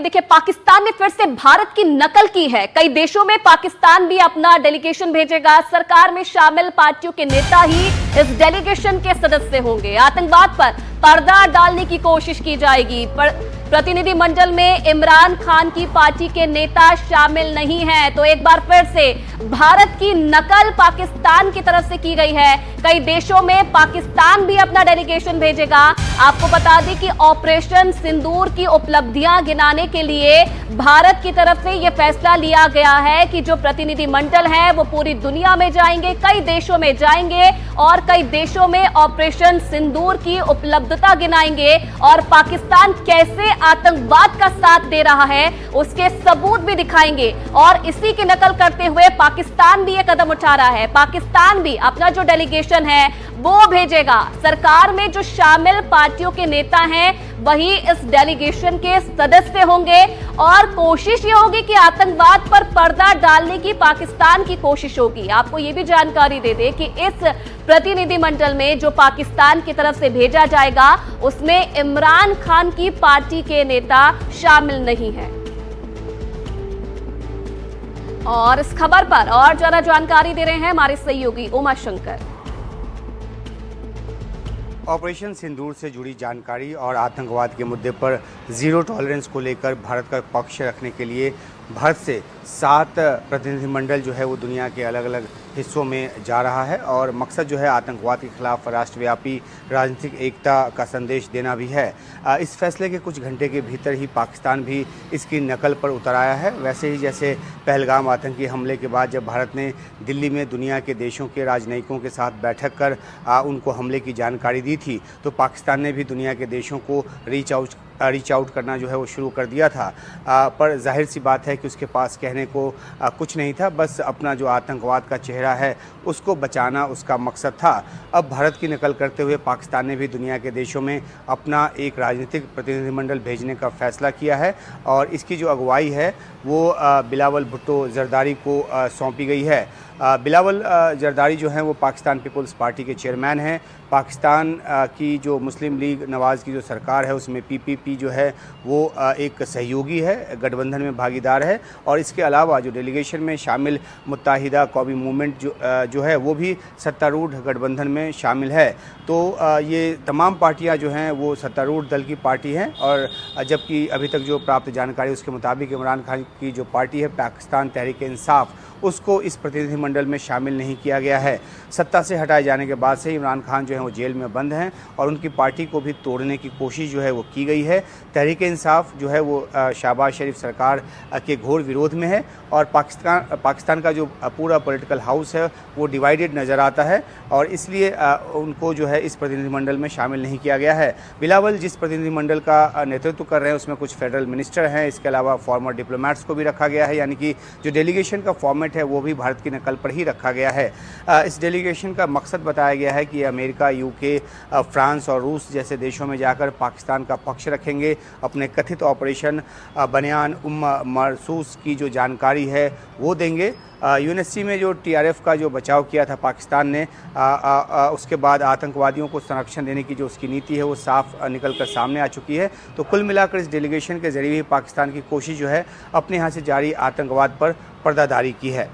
देखिए, पाकिस्तान ने फिर से भारत की नकल की है। कई देशों में पाकिस्तान भी अपना डेलीगेशन भेजेगा। सरकार में शामिल पार्टियों के नेता ही इस डेलीगेशन के सदस्य होंगे। आतंकवाद पर पर्दा डालने की कोशिश की जाएगी। प्रतिनिधिमंडल में इमरान खान की पार्टी के नेता शामिल नहीं हैं। तो एक बार फिर से भारत की नकल पाकिस्तान की तरफ से की गई है। कई देशों में पाकिस्तान भी अपना डेलीगेशन भेजेगा। आपको बता दें कि ऑपरेशन सिंदूर की उपलब्धियां गिनाने के लिए भारत की तरफ से यह फैसला लिया गया है कि जो प्रतिनिधिमंडल है वो पूरी दुनिया में जाएंगे, कई देशों में जाएंगे और कई देशों में ऑपरेशन सिंदूर की उपलब्धता गिनाएंगे और पाकिस्तान कैसे आतंकवाद का साथ दे रहा है उसके सबूत भी दिखाएंगे। और इसी की नकल करते हुए पाकिस्तान भी ये कदम उठा रहा है। पाकिस्तान भी अपना जो डेलीगेशन है वो भेजेगा। सरकार में जो शामिल पार्टियों के नेता हैं वही इस डेलीगेशन के सदस्य होंगे और कोशिश ये होगी कि आतंकवाद पर पर्दा डालने की पाकिस्तान की कोशिश होगी। आपको ये भी जानकारी दे दें कि इस प्रतिनिधिमंडल में जो पाकिस्तान की तरफ से भेजा जाएगा उसमें इमरान खान की पार्टी के नेता शामिल नहीं है। और इस खबर पर और ज्यादा जानकारी दे रहे हैं हमारे सहयोगी उमा शंकर। ऑपरेशन सिंदूर से जुड़ी जानकारी और आतंकवाद के मुद्दे पर जीरो टॉलरेंस को लेकर भारत का पक्ष रखने के लिए भारत से 7 प्रतिनिधिमंडल जो है वो दुनिया के अलग अलग हिस्सों में जा रहा है और मकसद जो है आतंकवाद के खिलाफ राष्ट्रव्यापी राजनीतिक एकता का संदेश देना भी है। इस फैसले के कुछ घंटे के भीतर ही पाकिस्तान भी इसकी नकल पर उतर आया है। वैसे ही जैसे पहलगाम आतंकी हमले के बाद जब भारत ने दिल्ली में दुनिया के देशों के राजनयिकों के साथ बैठक कर उनको हमले की जानकारी दी थी, तो पाकिस्तान ने भी दुनिया के देशों को रीच आउट करना जो है वो शुरू कर दिया था। पर जाहिर सी बात है कि उसके पास कहने को कुछ नहीं था, बस अपना जो आतंकवाद का चेहरा है उसको बचाना उसका मकसद था। अब भारत की नकल करते हुए पाकिस्तान ने भी दुनिया के देशों में अपना एक राजनीतिक प्रतिनिधिमंडल भेजने का फैसला किया है और इसकी जो अगुवाई है वो बिलावल भुट्टो जरदारी को सौंपी गई है। बिलावल जरदारी जो हैं वो पाकिस्तान पीपल्स पार्टी के चेयरमैन हैं। पाकिस्तान की जो मुस्लिम लीग नवाज़ की जो सरकार है उसमें पीपीपी जो है वो एक सहयोगी है, गठबंधन में भागीदार है। और इसके अलावा जो डेलीगेशन में शामिल मुत्ताहिदा कौमी मूवमेंट जो है वो भी सत्तारूढ़ गठबंधन में शामिल है। तो ये तमाम पार्टियां जो हैं वो सत्तारूढ़ दल की पार्टी हैं और जबकि अभी तक जो प्राप्त जानकारी उसके मुताबिक इमरान खान की जो पार्टी है पाकिस्तान तहरीक इंसाफ, उसको इस प्रतिनिधिमंडल में शामिल नहीं किया गया है। सत्ता से हटाए जाने के बाद से इमरान खान जो है वो जेल में बंद हैं और उनकी पार्टी को भी तोड़ने की कोशिश जो है वो की गई है। तहरीक इंसाफ जो है वो शहबाज शरीफ सरकार के घोर विरोध में है और पाकिस्तान का जो पूरा पॉलिटिकल हाउस है वो डिवाइडेड नज़र आता है और इसलिए उनको जो है इस प्रतिनिधिमंडल में शामिल नहीं किया गया है। बिलावल जिस प्रतिनिधिमंडल का नेतृत्व कर रहे हैं उसमें कुछ फेडरल मिनिस्टर हैं, इसके अलावा फॉर्मर डिप्लोमेट्स को भी रखा गया है, यानी कि जो डेलीगेशन का फॉर्मेट है वो भी भारत की नकल पर ही रखा गया है। इस डेलीगेशन का मकसद बताया गया है कि अमेरिका, यूके, फ्रांस और रूस जैसे देशों में जाकर पाकिस्तान का पक्ष रखेंगे, अपने कथित ऑपरेशन बनियान मरसूस की जो जानकारी है वो देंगे। यूएनएससी में जो टीआरएफ का जो बचाव किया था पाकिस्तान ने, उसके बाद आतंकवादियों को संरक्षण देने की जो उसकी नीति है वो साफ निकल कर सामने आ चुकी है। तो कुल मिलाकर इस डेलीगेशन के जरिए ही पाकिस्तान की कोशिश जो है अपने यहाँ से जारी आतंकवाद पर पर्दादारी की है।